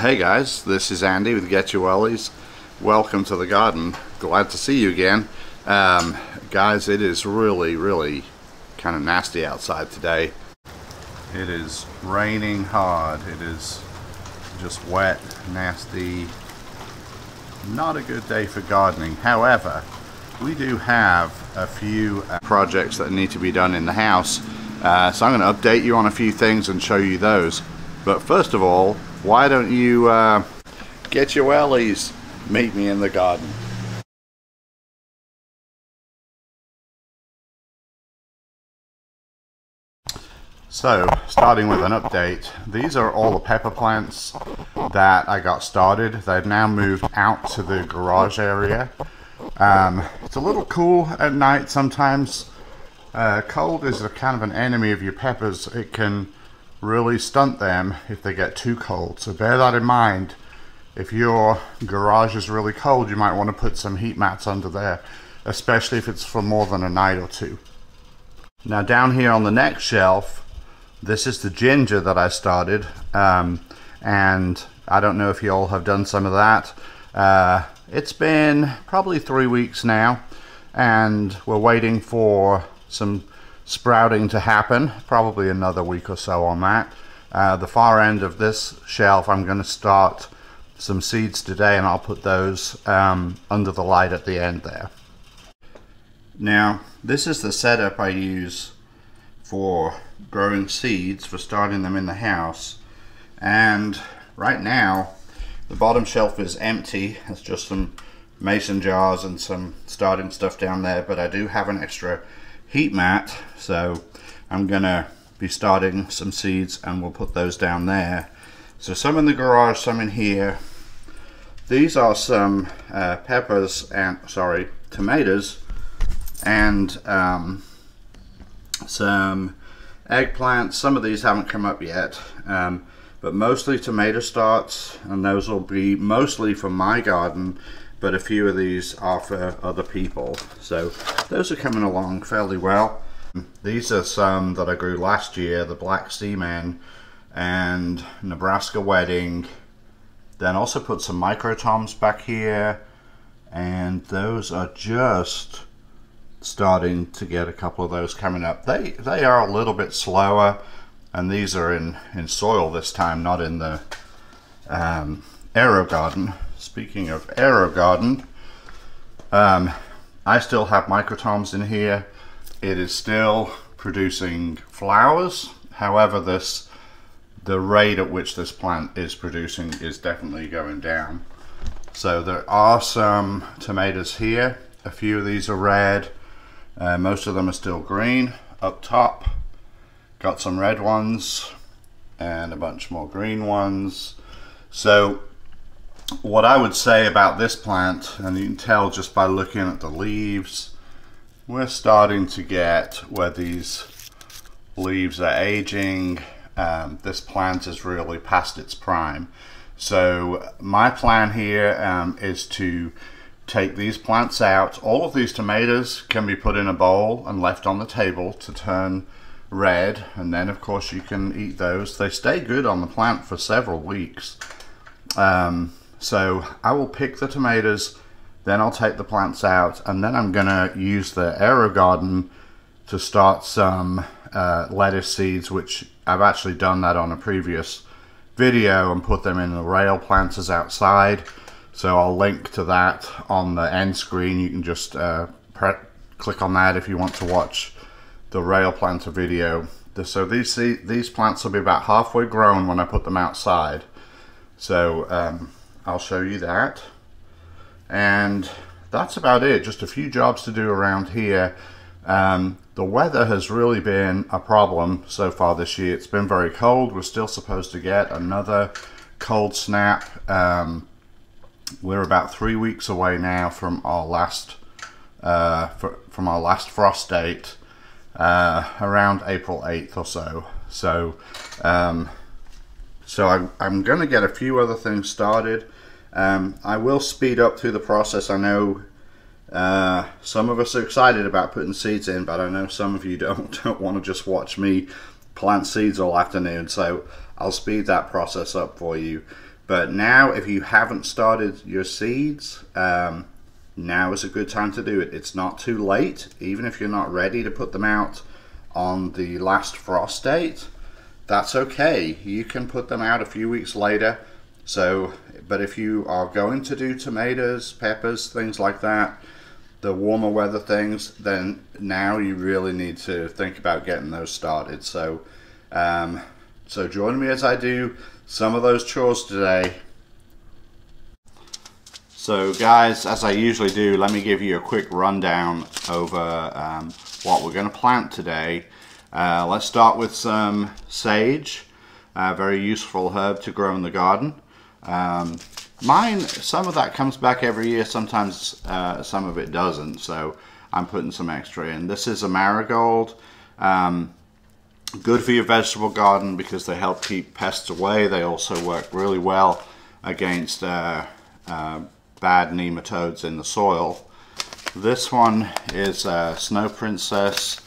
Hey guys, this is Andy with Get Your Wellies. Welcome to the garden. Glad to see you again. Guys, it is really kind of nasty outside today. It is raining hard. It is just wet, nasty. Not a good day for gardening. However, we do have a few projects that need to be done in the house. So I'm going to update you on a few things and show you those. But first of all, why don't you get your wellies, meet me in the garden. So, starting with an update, these are all the pepper plants that I got started. They've now moved out to the garage area. It's a little cool at night sometimes. Cold is a kind of an enemy of your peppers. It can really stunt them if they get too cold, so bear that in mind. If your garage is really cold, you might want to put some heat mats under there, especially if it's for more than a night or two. Now down here on the next shelf, this is the ginger that I started, and I don't know if you all have done some of that. It's been probably 3 weeks now, and we're waiting for some sprouting to happen, probably another week or so on that. The far end of this shelf, I'm going to start some seeds today, and I'll put those under the light at the end there. Now, this is the setup I use for growing seeds, for starting them in the house. And right now, the bottom shelf is empty. It's just some mason jars and some starting stuff down there, but I do have an extra heat mat, so I'm gonna be starting some seeds and we'll put those down there. So some in the garage, some in here. These are some tomatoes and some eggplants. Some of these haven't come up yet, but mostly tomato starts, and those will be mostly for my garden, but a few of these are for other people. So those are coming along fairly well. These are some that I grew last year, the Black Seaman and Nebraska Wedding. Then also put some microtoms back here, and those are just starting to get a couple of those coming up. They are a little bit slower, and these are in soil this time, not in the AeroGarden. Speaking of AeroGarden, I still have microtoms in here. It is still producing flowers. However, the rate at which this plant is producing is definitely going down. So there are some tomatoes here. A few of these are red. Most of them are still green. Up top, got some red ones and a bunch more green ones. So what I would say about this plant, and you can tell just by looking at the leaves, we're starting to get where these leaves are aging. This plant is really past its prime. So my plan here is to take these plants out. All of these tomatoes can be put in a bowl and left on the table to turn red, and then of course you can eat those. They stay good on the plant for several weeks. So I will pick the tomatoes, then I'll take the plants out, and then I'm gonna use the AeroGarden to start some lettuce seeds, which I've actually done that on a previous video, and put them in the rail planters outside. So I'll link to that on the end screen. You can just click on that if you want to watch the rail planter video. So these plants will be about halfway grown when I put them outside. So I'll show you that. And that's about it. Just a few jobs to do around here. The weather has really been a problem so far this year. It's been very cold. We're still supposed to get another cold snap. We're about 3 weeks away now from our last frost date, around April 8th or so. So I'm going to get a few other things started. I will speed up through the process. I know some of us are excited about putting seeds in, but I know some of you don't want to just watch me plant seeds all afternoon, so I'll speed that process up for you. But now, if you haven't started your seeds, now is a good time to do it. It's not too late, even if you're not ready to put them out on the last frost date. That's okay. You can put them out a few weeks later. So, but if you are going to do tomatoes, peppers, things like that, the warmer weather things, then now you really need to think about getting those started. So, so join me as I do some of those chores today. So guys, as I usually do, let me give you a quick rundown over what we're going to plant today. Let's start with some sage, a very useful herb to grow in the garden. Mine, some of that comes back every year, sometimes some of it doesn't, so I'm putting some extra in. This is a marigold. Good for your vegetable garden because they help keep pests away. They also work really well against bad nematodes in the soil. This one is Snow Princess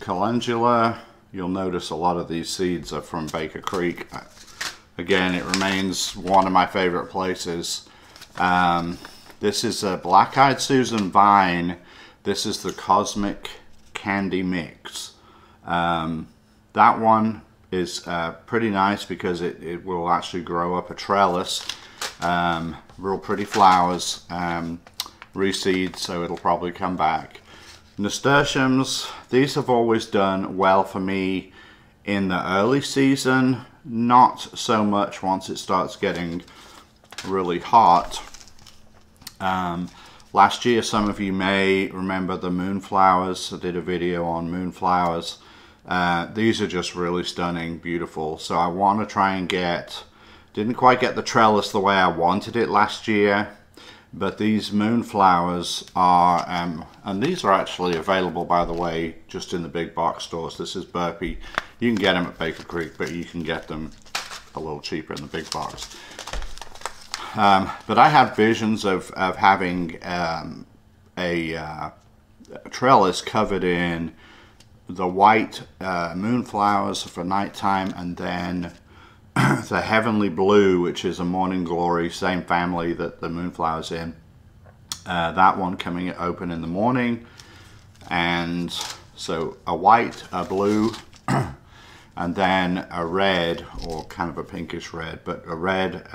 calendula. You'll notice a lot of these seeds are from Baker Creek. Again, it remains one of my favorite places. This is a Black-Eyed Susan vine. This is the Cosmic Candy Mix. That one is pretty nice because it will actually grow up a trellis. Real pretty flowers, reseed, so it'll probably come back. Nasturtiums, these have always done well for me in the early season, not so much once it starts getting really hot. Last year, some of you may remember the moonflowers. I did a video on moonflowers. These are just really stunning, beautiful. So I want to try and didn't quite get the trellis the way I wanted it last year, but these moonflowers are, and these are actually available, by the way, just in the big box stores. This is Burpee. You can get them at Baker Creek, but you can get them a little cheaper in the big box. But I had visions of having a trellis covered in the white moonflowers for nighttime, and then the heavenly blue, which is a morning glory, same family that the moonflower's in. That one coming open in the morning, and so a white, a blue, and then a red, or kind of a pinkish red, but a red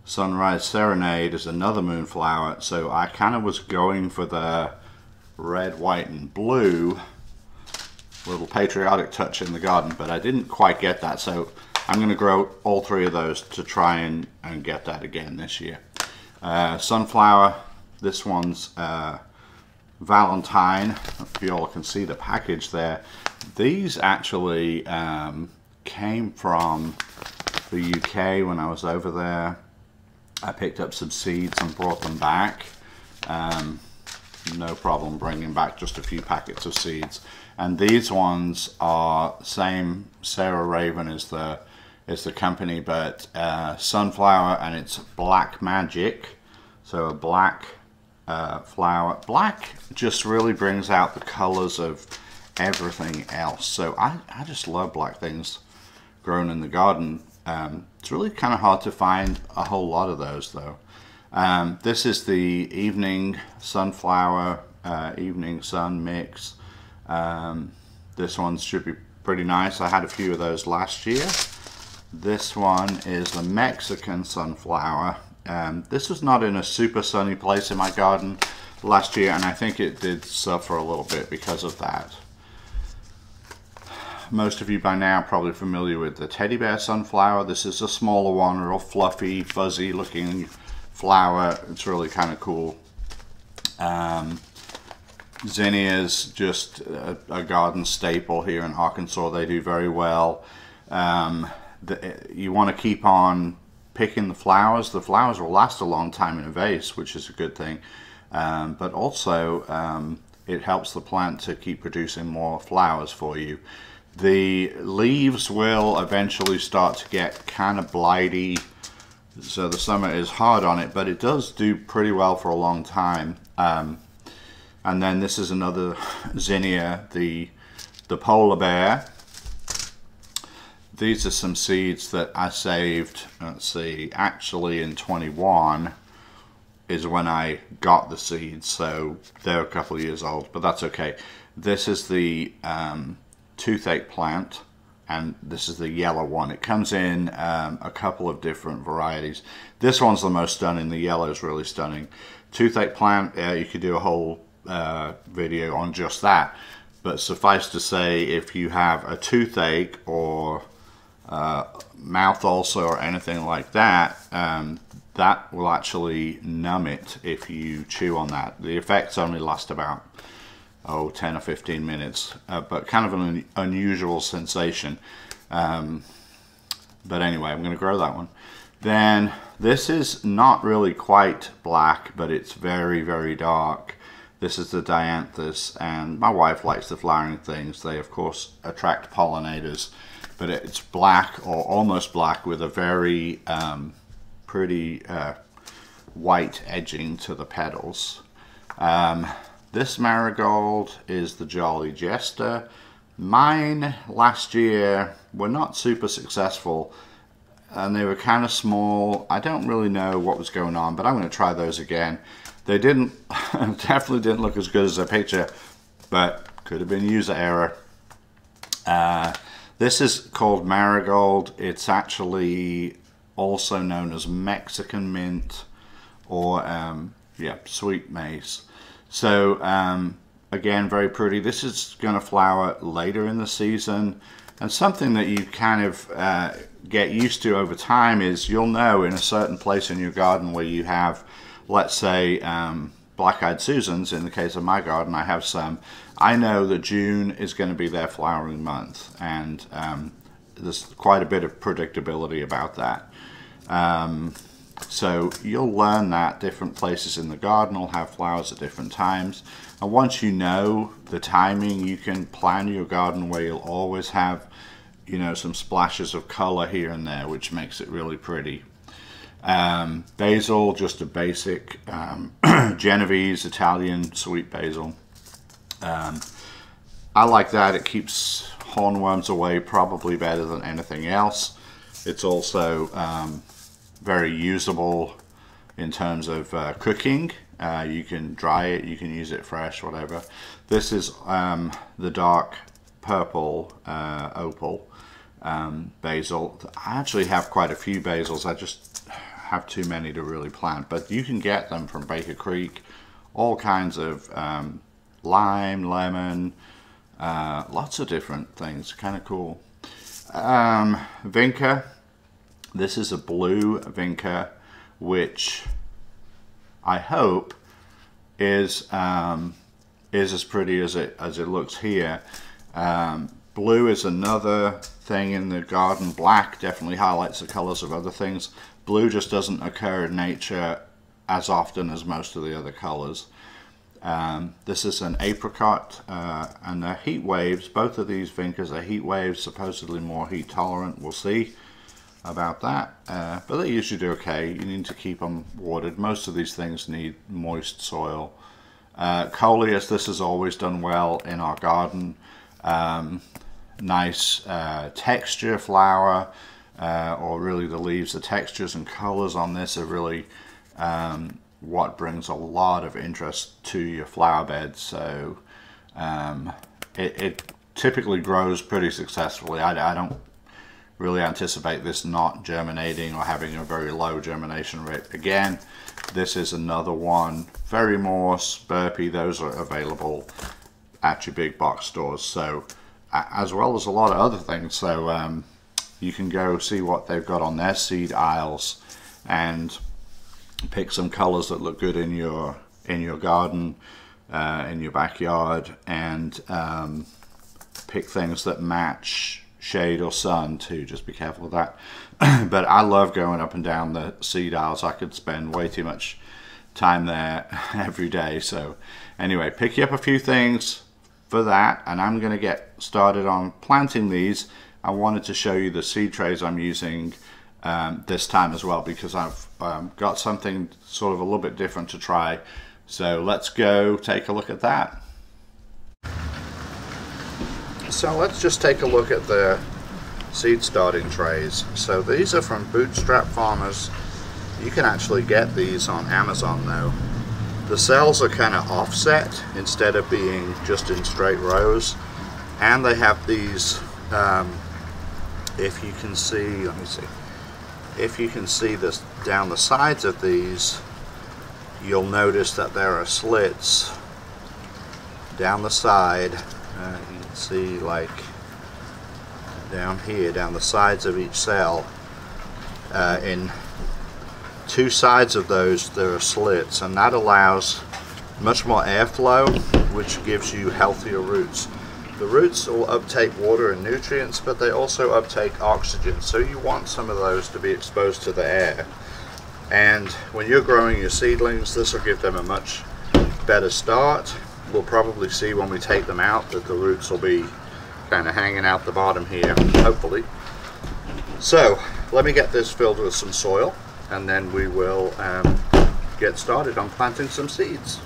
Sunrise Serenade is another moonflower. So I kind of was going for the red, white, and blue, little patriotic touch in the garden, but I didn't quite get that. So I'm going to grow all three of those to try and get that again this year. Sunflower, this one's Valentine. If you all can see the package there. These actually came from the UK when I was over there. I picked up some seeds and brought them back. No problem bringing back just a few packets of seeds. And these ones are same Sarah Raven is the company, but sunflower, and it's Black Magic. So a black flower. Black just really brings out the colors of everything else. So I just love black things grown in the garden. It's really kind of hard to find a whole lot of those though. This is the Evening Sunflower, Evening Sun Mix. This one should be pretty nice. I had a few of those last year. This one is the Mexican Sunflower. This was not in a super sunny place in my garden last year, and I think it did suffer a little bit because of that. Most of you by now are probably familiar with the Teddy Bear Sunflower. This is a smaller one, real fluffy, fuzzy looking flower. It's really kind of cool. Zinnias, just a garden staple here in Arkansas. They do very well. You want to keep on picking the flowers. The flowers will last a long time in a vase, which is a good thing. But also, it helps the plant to keep producing more flowers for you. The leaves will eventually start to get kind of blighty, so the summer is hard on it, but it does do pretty well for a long time. And then this is another zinnia, the polar bear. These are some seeds that I saved, let's see, actually in 21 is when I got the seeds, so they're a couple of years old, but that's okay. This is the toothache plant, and this is the yellow one. It comes in a couple of different varieties. This one's the most stunning. The yellow is really stunning. Toothache plant, you could do a whole video on just that, but suffice to say, if you have a toothache or mouth ulcer or anything like that, that will actually numb it if you chew on that. The effects only last about 10 or 15 minutes, but kind of an unusual sensation. But anyway, I'm going to grow that one. Then this is not really quite black, but it's very, very dark. This is the dianthus, and my wife likes the flowering things. They of course attract pollinators, but it's black or almost black with a very pretty white edging to the petals. This marigold is the Jolly Jester. Mine last year were not super successful, and they were kind of small. I don't really know what was going on, but I'm going to try those again. They didn't, definitely didn't look as good as the picture, but could have been user error. This is called marigold. It's actually also known as Mexican mint, or yeah, sweet mace. So again, very pretty. This is going to flower later in the season, and something that you kind of get used to over time is you'll know in a certain place in your garden where you have, let's say, black-eyed Susans. In the case of my garden, I have some. I know that June is going to be their flowering month, and there's quite a bit of predictability about that. So you'll learn that different places in the garden will have flowers at different times, and once you know the timing, you can plan your garden where you'll always have, you know, some splashes of color here and there, which makes it really pretty. Basil, just a basic Genovese Italian sweet basil. I like that. It keeps hornworms away probably better than anything else. It's also very usable in terms of cooking. You can dry it, you can use it fresh, whatever. This is the dark purple opal basil. I actually have quite a few basils. I just have too many to really plant, but you can get them from Baker Creek. All kinds of lime, lemon, lots of different things. Kind of cool. Vinca. This is a blue Vinca, which I hope is as pretty as it looks here. Blue is another thing in the garden. Black definitely highlights the colors of other things. Blue just doesn't occur in nature as often as most of the other colors. This is an apricot, and they're heat waves. Both of these Vincas are heat waves, supposedly more heat tolerant. We'll see about that, but they usually do okay. You need to keep them watered. Most of these things need moist soil. Coleus, this has always done well in our garden. Nice texture flower, or really the leaves, the textures and colors on this are really what brings a lot of interest to your flower bed. So it typically grows pretty successfully. I don't really anticipate this not germinating or having a very low germination rate. Again, this is another one, very Morse, Burpee. Those are available at your big box stores, so as well as a lot of other things. So you can go see what they've got on their seed aisles and pick some colors that look good in your garden, in your backyard, and pick things that match shade or sun too. Just be careful of that. But I love going up and down the seed aisles. I could spend way too much time there every day. So anyway, pick you up a few things for that, and I'm going to get started on planting these. I wanted to show you the seed trays I'm using this time as well, because I've got something sort of a little bit different to try. So let's go take a look at that. So let's just take a look at the seed starting trays. So these are from Bootstrap Farmers. You can actually get these on Amazon though. The cells are kind of offset instead of being just in straight rows, and they have these, if you can see, let me see, if you can see this down the sides of these, you'll notice that there are slits down the side. You can see like down here, down the sides of each cell. In two sides of those there are slits, and that allows much more airflow, which gives you healthier roots. The roots will uptake water and nutrients, but they also uptake oxygen, so you want some of those to be exposed to the air. And when you're growing your seedlings, this will give them a much better start. We'll probably see when we take them out that the roots will be kind of hanging out the bottom here, hopefully. So let me get this filled with some soil, and then we will get started on planting some seeds.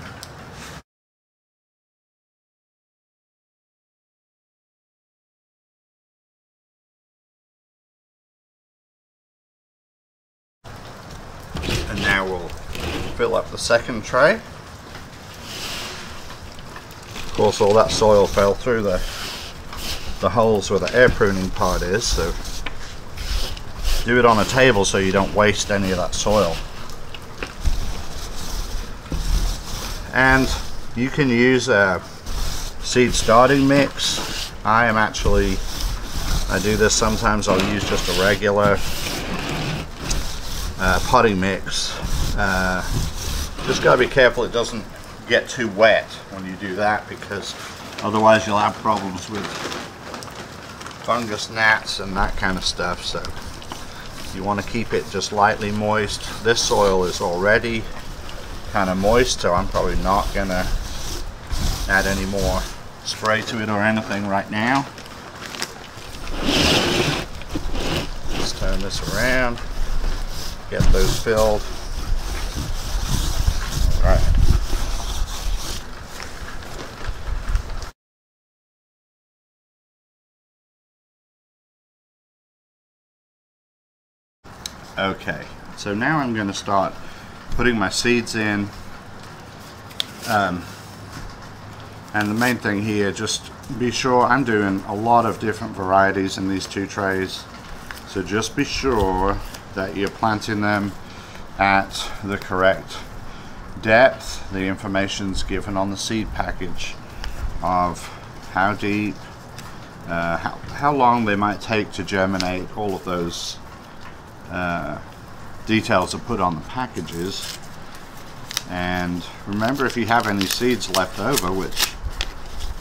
And now we'll fill up the second tray. Of course, all that soil fell through the holes where the air pruning part is, so do it on a table so you don't waste any of that soil. And you can use a seed starting mix. I do this sometimes. I'll use just a regular potting mix. Just got to be careful it doesn't get too wet when you do that, because otherwise you'll have problems with fungus, gnats, and that kind of stuff. So you want to keep it just lightly moist. This soil is already kind of moist, so I'm probably not going to add any more spray to it or anything right now. Let's turn this around, get those filled. All right. Okay, so now I'm going to start putting my seeds in, and the main thing here, just be sure, I'm doing a lot of different varieties in these two trays, so just be sure that you're planting them at the correct depth. The information's given on the seed package of how deep, how long they might take to germinate. All of those details are put on the packages. And remember, if you have any seeds left over, which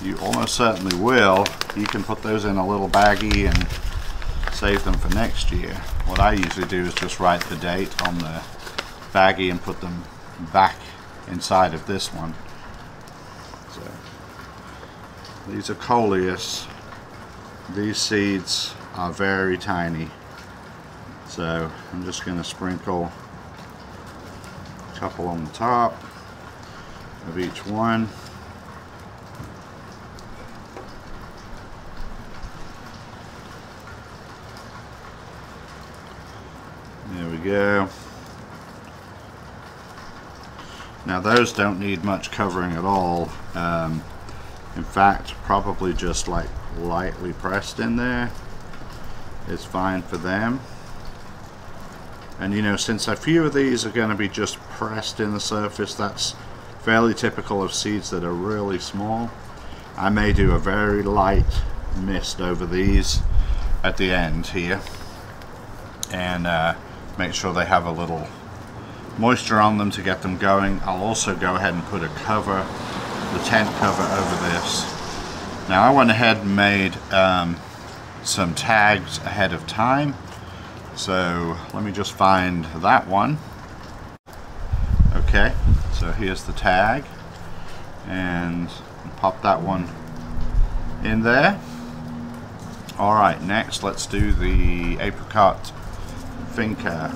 you almost certainly will, you can put those in a little baggie and save them for next year. What I usually do is just write the date on the baggie and put them back inside of this one. So these are coleus. These seeds are very tiny. So I'm just going to sprinkle a couple on the top of each one. There we go. Now those don't need much covering at all. In fact, probably just like lightly pressed in there is fine for them. And you know, since a few of these are going to be just pressed in the surface, that's fairly typical of seeds that are really small. I may do a very light mist over these at the end here, and make sure they have a little moisture on them to get them going. I'll also go ahead and put a cover, the tent cover, over this. Now I went ahead and made some tags ahead of time. So let me just find that one. Okay, so here's the tag, and pop that one in there. Alright, next let's do the apricot finca.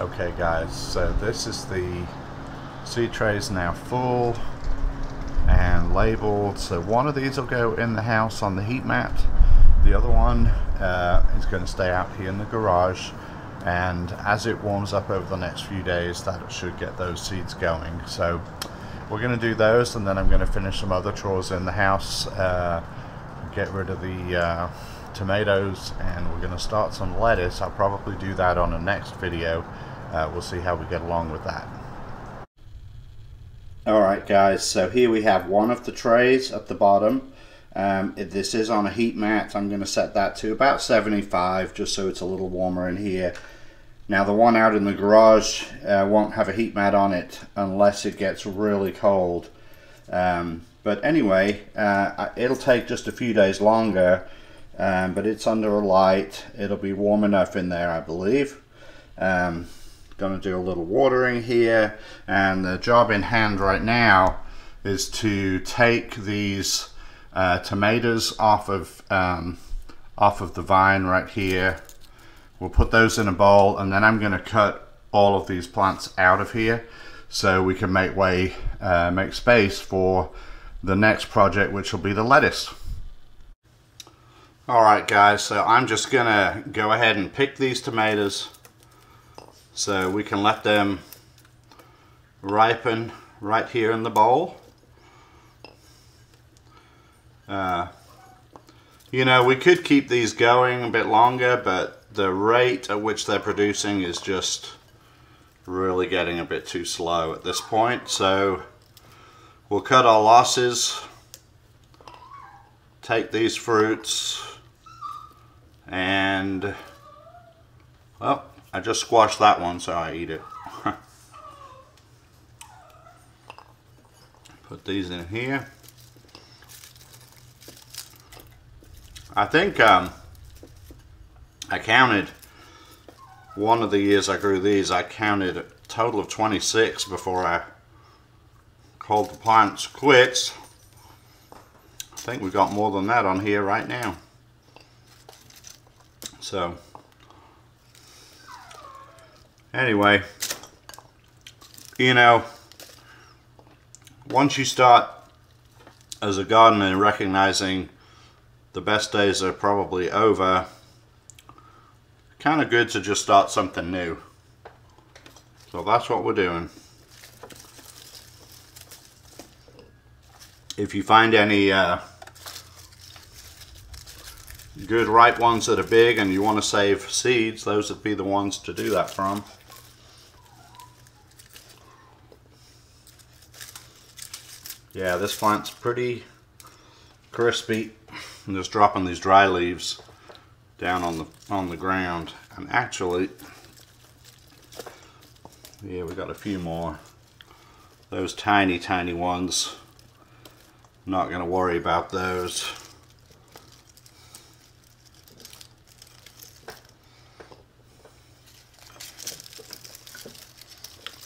Okay guys, so this is the seed trays now full and labeled. So one of these will go in the house on the heat mat. The other one is going to stay out here in the garage, and as it warms up over the next few days, that should get those seeds going. So we're going to do those, and then I'm going to finish some other chores in the house, get rid of the tomatoes, and we're going to start some lettuce. I'll probably do that on the next video. We'll see how we get along with that. Alright guys, so here we have one of the trays at the bottom. This is on a heat mat. I'm going to set that to about 75 just so it's a little warmer in here. Now the one out in the garage won't have a heat mat on it unless it gets really cold. But anyway, it'll take just a few days longer, but it's under a light. It'll be warm enough in there, I believe. Going to do a little watering here, and the job in hand right now is to take these tomatoes off of the vine right here. We'll put those in a bowl, and then I'm going to cut all of these plants out of here so we can make space for the next project, which will be the lettuce. Alright guys, so I'm just going to go ahead and pick these tomatoes so we can let them ripen right here in the bowl. You know, we could keep these going a bit longer, but the rate at which they're producing is just really getting a bit too slow at this point. So we'll cut our losses, take these fruits, and oh, I just squashed that one, so I eat it. Put these in here. I think I counted one of the years I grew these, I counted a total of 26 before I called the plants quits. I think we've got more than that on here right now. So anyway, you know, once you start as a gardener recognizing the best days are probably over, kind of good to just start something new. So that's what we're doing. If you find any good ripe ones that are big and you want to save seeds, those would be the ones to do that from. Yeah, this plant's pretty crispy. I'm just dropping these dry leaves down on the ground, and actually, yeah, we got a few more. Those tiny ones, not going to worry about those.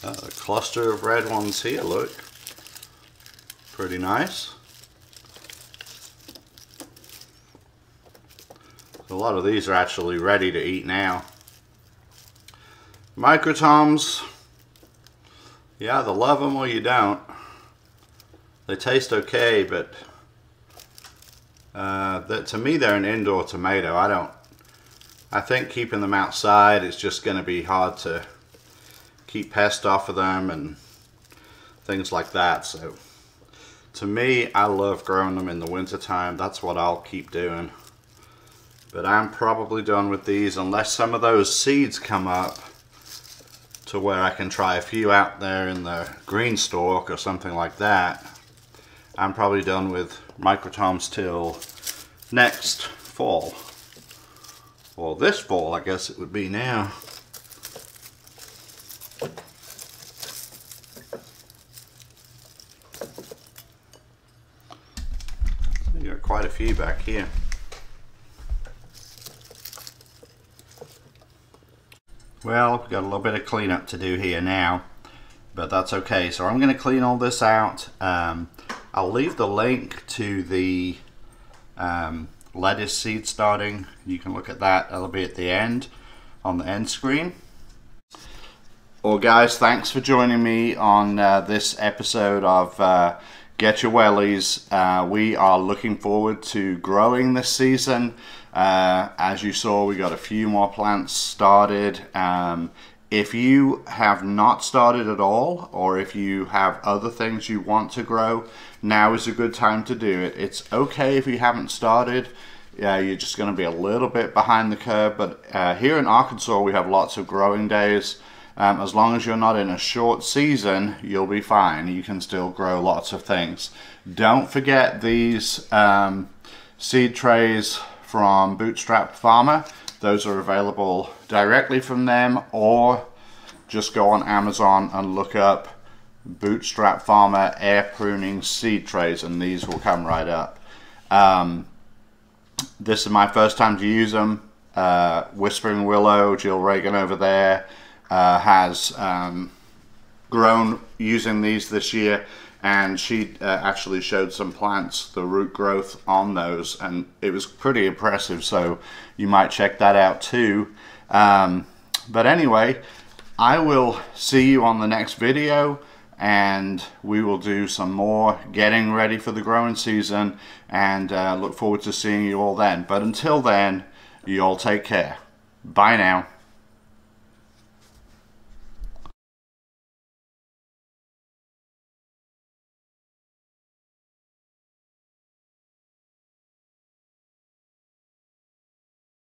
A cluster of red ones here, look. Pretty nice. A lot of these are actually ready to eat now. Microtoms, you either love them or you don't. They taste okay, but to me they're an indoor tomato. I think keeping them outside is just going to be hard to keep pests off of them and things like that. So to me, I love growing them in the winter time. That's what I'll keep doing. But I'm probably done with these unless some of those seeds come up to where I can try a few out there in the green stalk or something like that. I'm probably done with microtoms till next fall. Or this fall, I guess it would be now. You got quite a few back here. Well, we've got a little bit of cleanup to do here now, but that's okay. So I'm going to clean all this out. I'll leave the link to the lettuce seed starting. You can look at that. That'll be at the end, on the end screen. Well, guys, thanks for joining me on this episode of Get Your Wellies. We are looking forward to growing this season. As you saw, we got a few more plants started. If you have not started at all, or if you have other things you want to grow, now is a good time to do it. It's okay if you haven't started. You're just going to be a little bit behind the curve, but here in Arkansas we have lots of growing days. As long as you're not in a short season, you'll be fine. You can still grow lots of things. Don't forget these seed trays from Bootstrap Farmer. Those are available directly from them, or just go on Amazon and look up Bootstrap Farmer air pruning seed trays, and these will come right up. This is my first time to use them. Whispering Willow, Jill Reagan over there, has grown using these this year, and she actually showed some plants, the root growth on those, and it was pretty impressive, so you might check that out too. But anyway, I will see you on the next video, and we will do some more getting ready for the growing season, and look forward to seeing you all then. But until then, you all take care. Bye now.